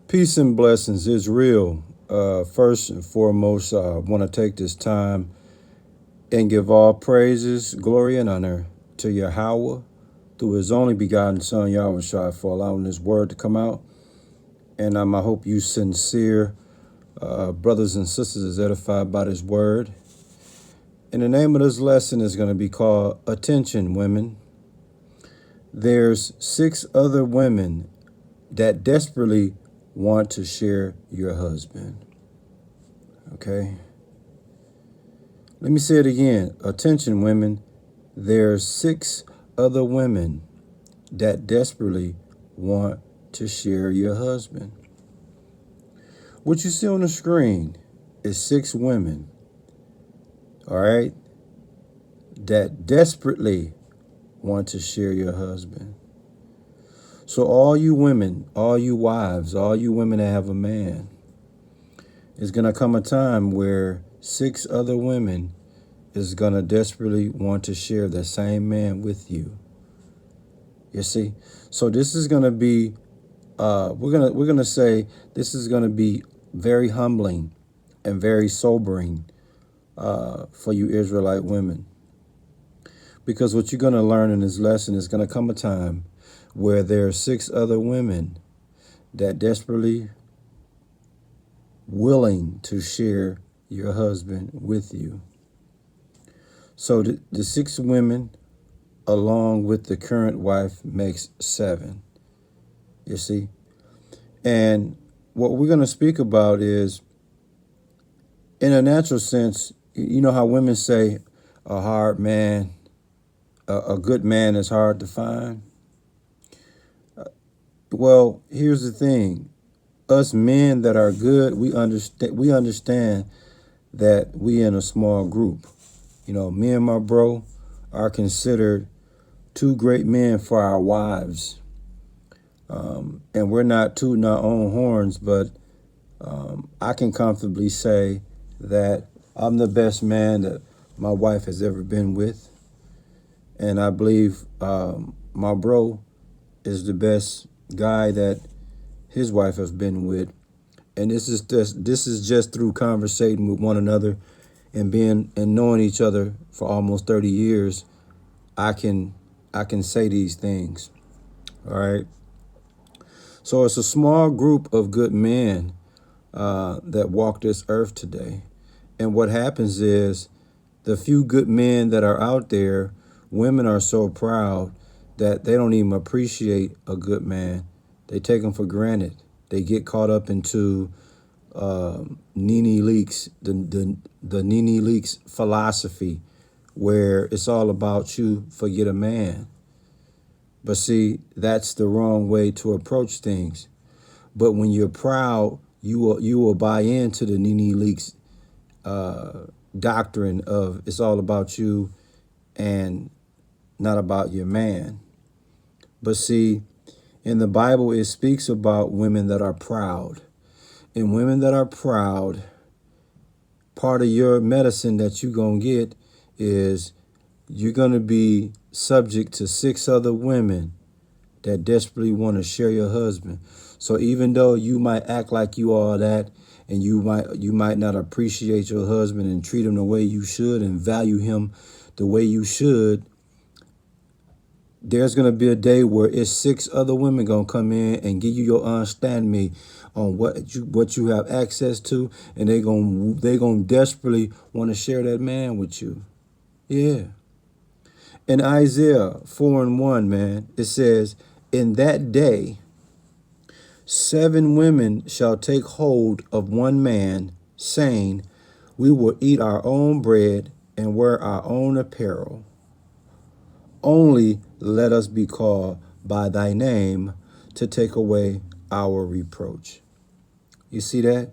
Peace and blessings is real. First and foremost, I want to take this time and give all praises, glory, and honor to Yahweh through his only begotten Son, Yahweh Shai, for allowing this word to come out. And I hope you sincere brothers and sisters is edified by this word. And the name of this lesson is going to be called Attention, Women. There's 6 other women that desperately want to share your husband. Okay? Let me say it again. Attention, women. There's 6 other women that desperately want to share your husband. What you see on the screen is 6 women, all right, that desperately want to share your husband. So all you women, all you wives, all you women that have a man, it's going to come a time where 6 other women is going to desperately want to share the same man with you. You see? So this is going to be, we're going to say this is going to be very humbling and very sobering for you Israelite women. Because what you're going to learn in this lesson is going to come a time where there are 6 other women that desperately willing to share your husband with you. So the 6 women, along with the current wife, makes 7. You see? And what we're going to speak about is, in a natural sense, you know how women say a hard man, a good man is hard to find? Well, here's the thing. Us men that are good, we understand that we in a small group. You know, me and my bro are considered 2 great men for our wives. And we're not tooting our own horns, but I can comfortably say that I'm the best man that my wife has ever been with. And I believe my bro is the best guy that his wife has been with. And this is just through conversating with one another and being and knowing each other for almost 30 years. I can say these things. All right. So it's a small group of good men that walk this earth today. And what happens is the few good men that are out there, women are so proud that they don't even appreciate a good man. They take him for granted. They get caught up into Nene Leakes, the Nene Leakes philosophy, where it's all about you, forget a man. But see, that's the wrong way to approach things. But when you're proud, you will buy into the Nene Leakes doctrine of it's all about you and not about your man. But see, in the Bible, it speaks about women that are proud. And women that are proud, part of your medicine that you're going to get is you're going to be subject to 6 other women that desperately want to share your husband. So even though you might act like you are that, and you might not appreciate your husband and treat him the way you should and value him the way you should, there's going to be a day where it's 6 other women going to come in and give you your understand me on what you have access to, and they're going to desperately want to share that man with you. Yeah. In Isaiah 4:1, man, it says, in that day, 7 women shall take hold of one man, saying, we will eat our own bread and wear our own apparel. Only let us be called by thy name to take away our reproach. You see that?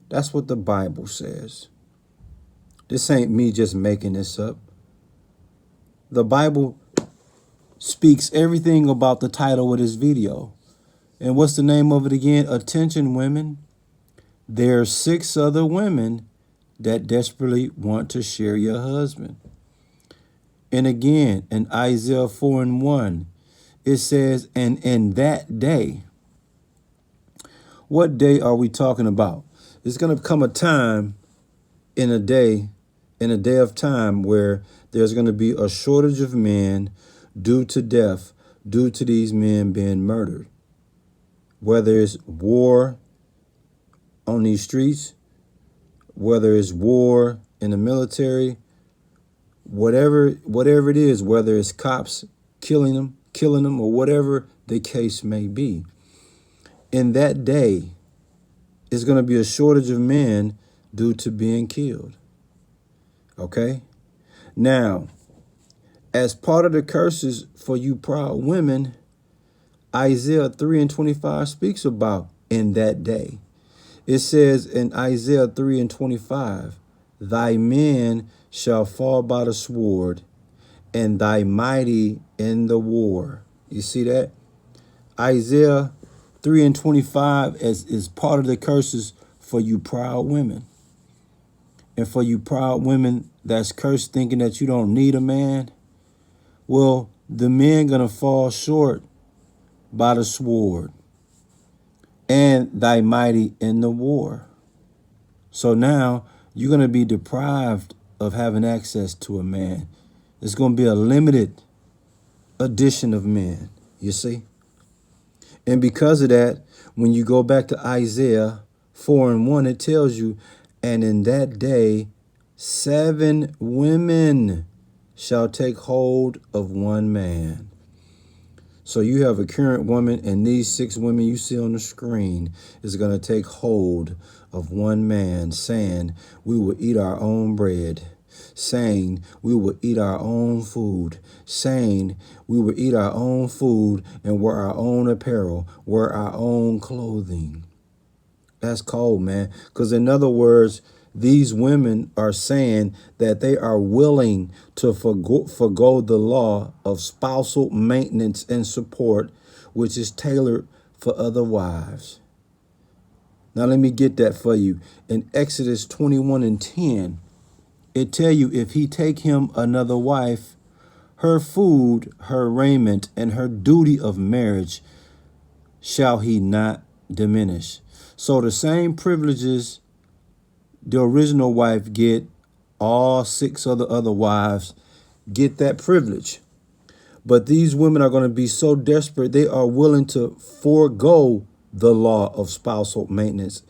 That's what the Bible says. This ain't me just making this up. The Bible speaks everything about the title of this video. And what's the name of it again? Attention, women. There are 6 other women that desperately want to share your husband. And again, in Isaiah 4:1, it says, and in that day, What day are we talking about? It's going to come a time in a day of time where there's going to be a shortage of men due to death, due to these men being murdered. Whether it's war on these streets, whether it's war in the military, whatever it is, whether it's cops killing them, or whatever the case may be. In that day, it's going to be a shortage of men due to being killed. Okay? Now, as part of the curses for you proud women, Isaiah 3:25 speaks about in that day. It says in Isaiah 3:25, thy men shall fall by the sword, and thy mighty in the war. You see that? Isaiah 3:25 is part of the curses for you proud women. And for you proud women that's cursed thinking that you don't need a man, well, the men gonna fall short by the sword, and thy mighty in the war. So now you're gonna be deprived of having access to a man. It's gonna be a limited edition of men, you see? And because of that, when you go back to Isaiah 4:1, it tells you, and in that day, 7 women shall take hold of one man. So you have a current woman, and these 6 women you see on the screen is going to take hold of one man, saying, we will eat our own bread, saying, we will eat our own food, saying, we will eat our own food and wear our own apparel, wear our own clothing. That's cold, man. Because in other words, these women are saying that they are willing to forgo the law of spousal maintenance and support, which is tailored for other wives. Now, let me get that for you. In Exodus 21:10, it tell you if he take him another wife, her food, her raiment, and her duty of marriage shall he not diminish. So the same privileges the original wife get, all 6 of the other wives get that privilege. But these women are going to be so desperate, they are willing to forego the law of spousal maintenance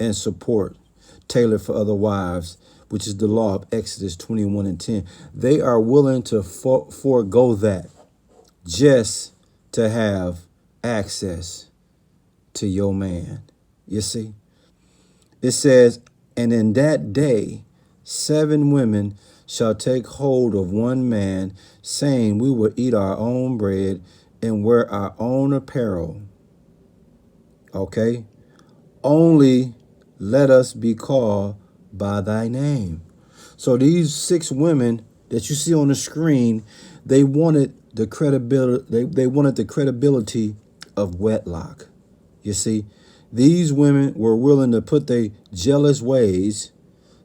and support tailored for other wives, which is the law of Exodus 21:10. They are willing to forego that just to have access to your man. You see? It says, and in that day, 7 women shall take hold of one man, saying, we will eat our own bread and wear our own apparel. Okay? Only let us be called by thy name. So these 6 women that you see on the screen, they wanted the credibility. They wanted the credibility of wedlock. You see? These women were willing to put their jealous ways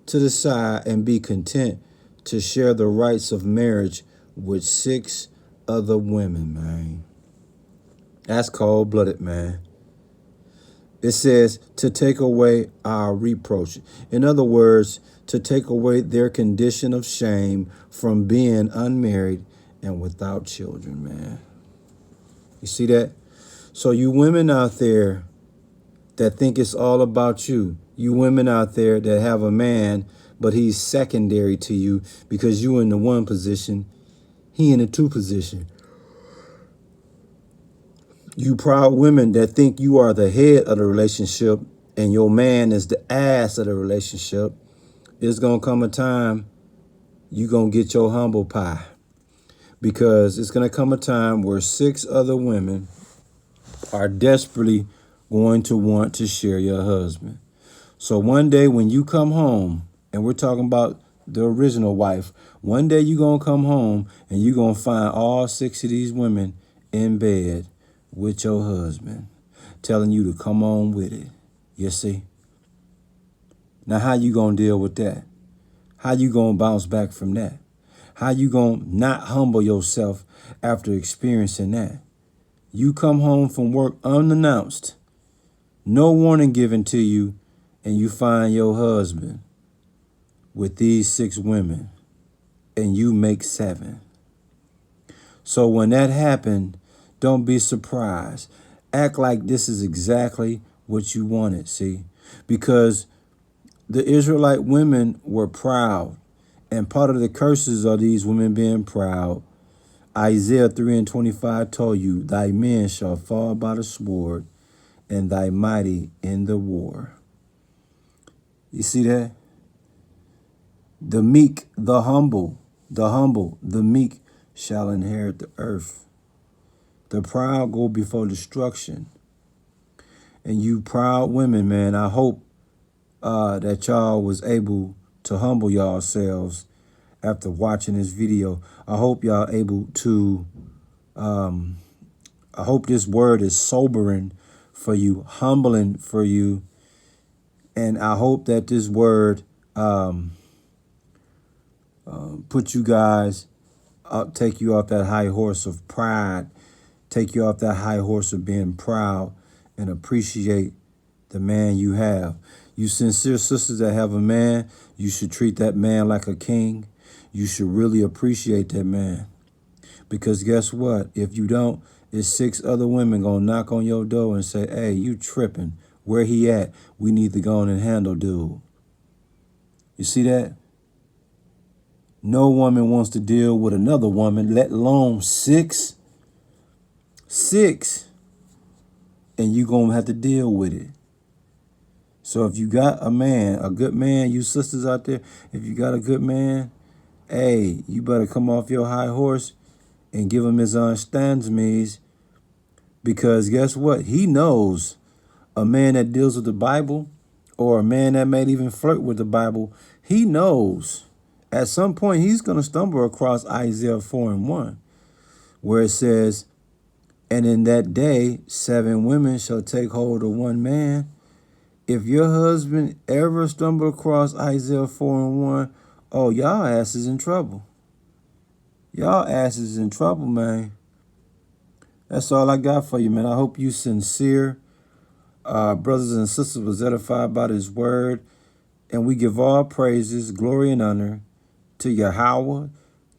to the side and be content to share the rights of marriage with 6 other women, man. That's cold-blooded, man. It says to take away our reproach. In other words, to take away their condition of shame from being unmarried and without children, man. You see that? So you women out there that think it's all about you. You women out there that have a man, but he's secondary to you because you in the 1 position, he in the 2 position. You proud women that think you are the head of the relationship and your man is the ass of the relationship, it's going to come a time you're going to get your humble pie. Because it's going to come a time where 6 other women are desperately going to want to share your husband. So one day when you come home, and we're talking about the original wife, one day you're going to come home and you're going to find all 6 of these women in bed with your husband, telling you to come on with it. You see? Now, how you going to deal with that? How you going to bounce back from that? How you going to not humble yourself after experiencing that? You come home from work unannounced, No warning given to you, and you find your husband with these 6 women, and you make 7. So when that happened, don't be surprised. Act like this is exactly what you wanted, see? Because the Israelite women were proud. And part of the curses of these women being proud, Isaiah 3:25 told you, thy men shall fall by the sword, and thy mighty in the war. You see that? The meek, the humble, the meek shall inherit the earth. The proud go before destruction. And you proud women, man, I hope that y'all was able to humble yourselves after watching this video. I hope y'all able to, I hope this word is sobering for you, humbling for you. And I hope that this word put you guys up, take you off that high horse of pride, take you off that high horse of being proud, and appreciate the man you have. You sincere sisters that have a man, you should treat that man like a king. You should really appreciate that man. Because guess what? If you don't, it's 6 other women gonna knock on your door and say, hey, you tripping. Where he at? We need to go on and handle dude. You see that? No woman wants to deal with another woman, let alone 6. 6. And you gonna have to deal with it. So if you got a man, a good man, you sisters out there, if you got a good man, hey, you better come off your high horse and give him his understandings, because guess what? He knows a man that deals with the Bible, or a man that may even flirt with the Bible, he knows at some point he's going to stumble across Isaiah 4:1, where it says, and in that day 7 women shall take hold of one man. If your husband ever stumble across Isaiah 4:1, oh, y'all ass is in trouble. Y'all ass is in trouble, man. That's all I got for you, man. I hope you sincere brothers and sisters was edified by this word. And we give all praises, glory, and honor to Yahweh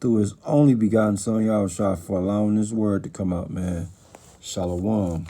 through his only begotten son, Yahushua, for allowing this word to come out, man. Shalom.